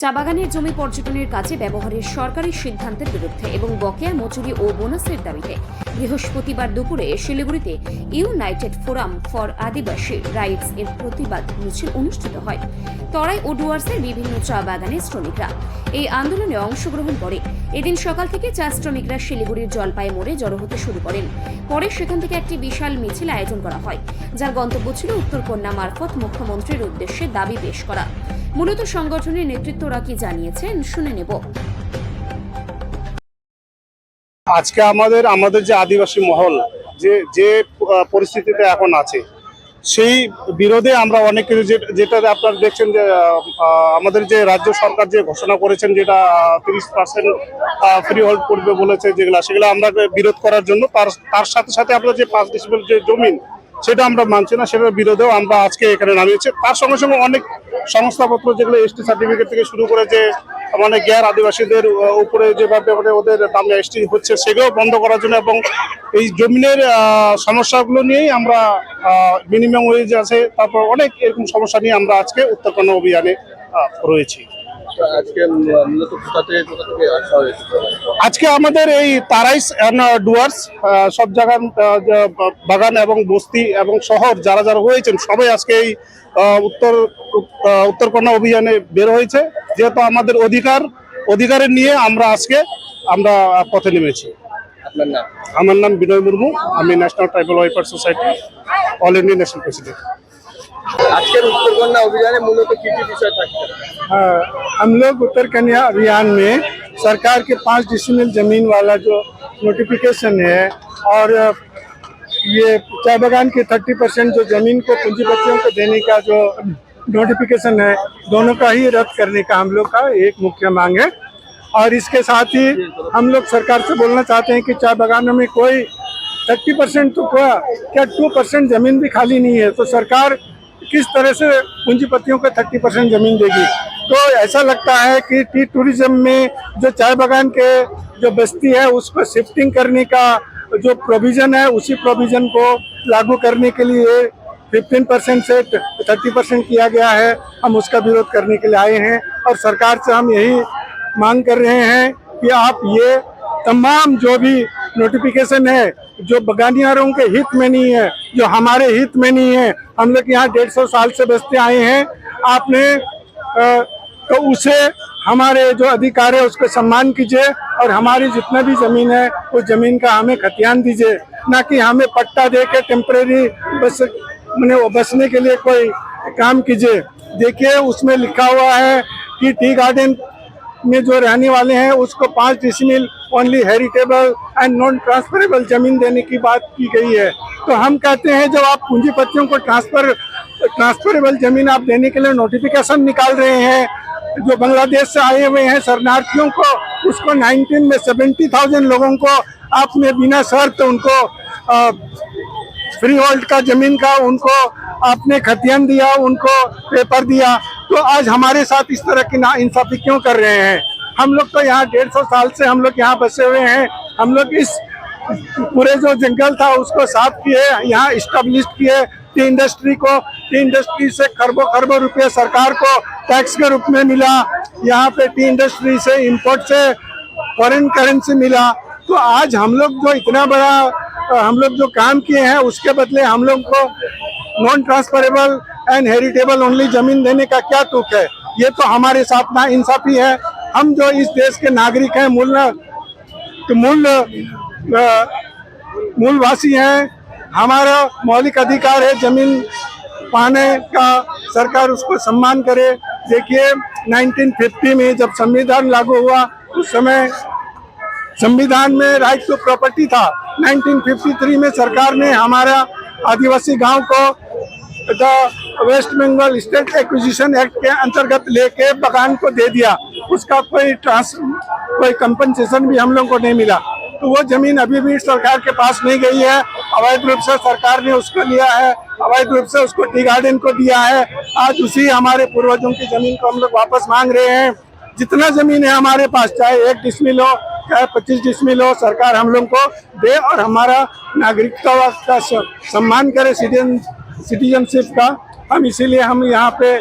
চা বাগানের জমি পর্যটনের কাজে ব্যবহারের সরকারি সিদ্ধান্তের বিরুদ্ধে এবং বকেয়া মজুরি ও বোনাসের দাবিতে বৃহস্পতিবার দুপুরে শিলিগুড়িতে United forum for Adivasi rights এর প্রতিবাদ মিছিল অনুষ্ঠিত হয়। তরাই ও ডুয়ার্সের বিভিন্ন চা বাগানের শ্রমিকরা এই আন্দোলনে অংশগ্রহণ করে। এদিন সকাল থেকে চা শ্রমিকরা শিলিগুড়ির জলপাই মোড়ে জড়ো হতে শুরু করেন। পরে সেখান থেকে একটি বিশাল মিছিল আয়োজন করা হয়, যার গন্তব্য ছিল উত্তরকন্যা মারফত মুখ্যমন্ত্রীর উদ্দেশ্যে দাবি পেশ করা। মূলত সংগঠনের নেতৃত্বরা কি জানিয়েছেন শুনে নেব। আজকে আমাদের যে আদিবাসী মহল যে পরিস্থিতিতে এখন আছে, সেই বিরোধে আমরা অনেক কিছু, যেটা আপনারা দেখছেন যে আমাদের যে রাজ্য সরকার যে ঘোষণা করেছেন, যেটা 30% ফ্রি হোল্ড করবে বলেছে, সেগুলো আমরা বিরোধ করার জন্য তার সাথে সাথে আমরা যে 5 ডিসিবল যে জমিন, সেটা আমরা মানছি না, সেটার বিরোধেও আমরা আজকে এখানে নামিয়েছি। তার সঙ্গে সঙ্গে অনেক সংস্থাপত্র, যেগুলো এসটি সার্টিফিকেট থেকে শুরু করে যে মানে গ্যার আদিবাসীদের উপরে যেভাবে ওদের দামে এসটি হচ্ছে, সেগুলো বন্ধ করার জন্য এবং এই জমিনের সমস্যাগুলো নিয়েই আমরা মিনিমাম ওয়েজ আছে, তারপর অনেক এরকম সমস্যা নিয়ে আমরা আজকে উত্তরকন্যা অভিযানে রয়েছি। আজকে আমাদের এই তারাইস ডুয়ার্স সব জায়গার বাগান এবং বস্তি এবং শহর যারা যারা হয়েছেন, সবাই আজকে এই উত্তরকন্যা অভিযানে বের হয়েছে, যেহেতু আমাদের অধিকারের নিয়ে আমরা আজকে পথে নেমেছি। আমার নাম বিনয় মুর্মু, আমি national tribal welfare society all India national president. আজকের উত্তরকন্যা অভিযানে মূলত কি কি বিষয় থাকছে? हम लोग उत्तरकन्या अभियान में सरकार के 5 डिसिमिल जमीन वाला जो नोटिफिकेशन है और ये चाय बागान की 30% जो जमीन को पूंजीपतियों को देने का जो नोटिफिकेशन है, दोनों का ही रद्द करने का हम लोग का एक मुख्य मांग है। और इसके साथ ही हम लोग सरकार से बोलना चाहते हैं कि चाय बागानों में कोई 30% तो क्या 2% जमीन भी खाली नहीं है, तो सरकार किस तरह से पूंजीपतियों को 30% जमीन देगी। तो ऐसा लगता है कि टी टूरिज्म में जो चाय बागान के जो बस्ती है उसको शिफ्टिंग करने का जो प्रोविजन है, उसी प्रोविजन को लागू करने के लिए 15% से 30% किया गया है। हम उसका विरोध करने के लिए आए हैं और सरकार से हम यही मांग कर रहे हैं कि आप ये तमाम जो भी नोटिफिकेशन है जो बागानियारों के हित में नहीं है, जो हमारे हित में नहीं है, हम लोग यहाँ 150 साल से बसते आए हैं, आपने तो उसे हमारे जो अधिकार है उसको सम्मान कीजिए और हमारी जितना भी जमीन है उस जमीन का हमें खतियान दीजिए, ना कि हमें पट्टा दे के टेम्परेरी बसने के लिए कोई काम कीजिए। देखिए उसमें लिखा हुआ है कि टी गार्डन में जो रहने वाले हैं उसको 5 decimal only heritable and non transferable जमीन देने की बात की गई है। तो हम कहते हैं जब आप पूंजीपतियों को ट्रांसफरेबल जमीन आप देने के लिए नोटिफिकेशन निकाल रहे हैं, जो बांग्लादेश से आए हुए हैं शरणार्थियों को, उसको 19 में 70,000 लोगों को आपने बिना शर्त उनको फ्री होल्ड का जमीन का उनको आपने खतियान दिया, उनको पेपर दिया, तो आज हमारे साथ इस तरह की नाइंसाफी क्यों कर रहे हैं? हम लोग तो यहाँ 150 साल से हम लोग यहाँ बसे हुए हैं। हम लोग इस पूरे जो जंगल था उसको साफ किए, यहाँ इस्टेब्लिश किए टी इंडस्ट्री को। टी इंडस्ट्री से खरबों रुपये सरकार को टैक्स के रूप में मिला। यहाँ पे टी इंडस्ट्री से इंपोर्ट से फॉरेन करेंसी मिला। तो आज हम लोग जो इतना बड़ा हम लोग जो काम किए हैं उसके बदले हम लोग को non transferable and heritable only जमीन देने का क्या तुक है? ये तो हमारे साथ ना इंसाफी है। हम जो इस देश के नागरिक हैं, मूलवासी हैं, हमारा मौलिक अधिकार है जमीन पाने का, सरकार उसको सम्मान करे। देखिए 1950 में जब संविधान लागू हुआ उस समय संविधान में राइट टू प्रॉपर्टी था। 1953 में सरकार ने हमारा आदिवासी गांव को the West Bengal state acquisition act के अंतर्गत लेके बागान को दे दिया। उसका कोई कंपनसेशन भी हम लोग को नहीं मिला। तो वो जमीन अभी भी सरकार के पास नहीं गई है। अवैध रूप से सरकार ने उसको लिया है, अवैध रूप से उसको टी गार्डन को दिया है। आज उसी हमारे पूर्वजों की जमीन को हम लोग वापस मांग रहे हैं। जितना जमीन है हमारे पास, चाहे 1 डिसमिल हो चाहे 25 डिसमिल हो, सरकार हम लोग को दे और हमारा नागरिकता का सम्मान करे, सिटीजनशिप का। हम इसीलिए हम यहाँ पे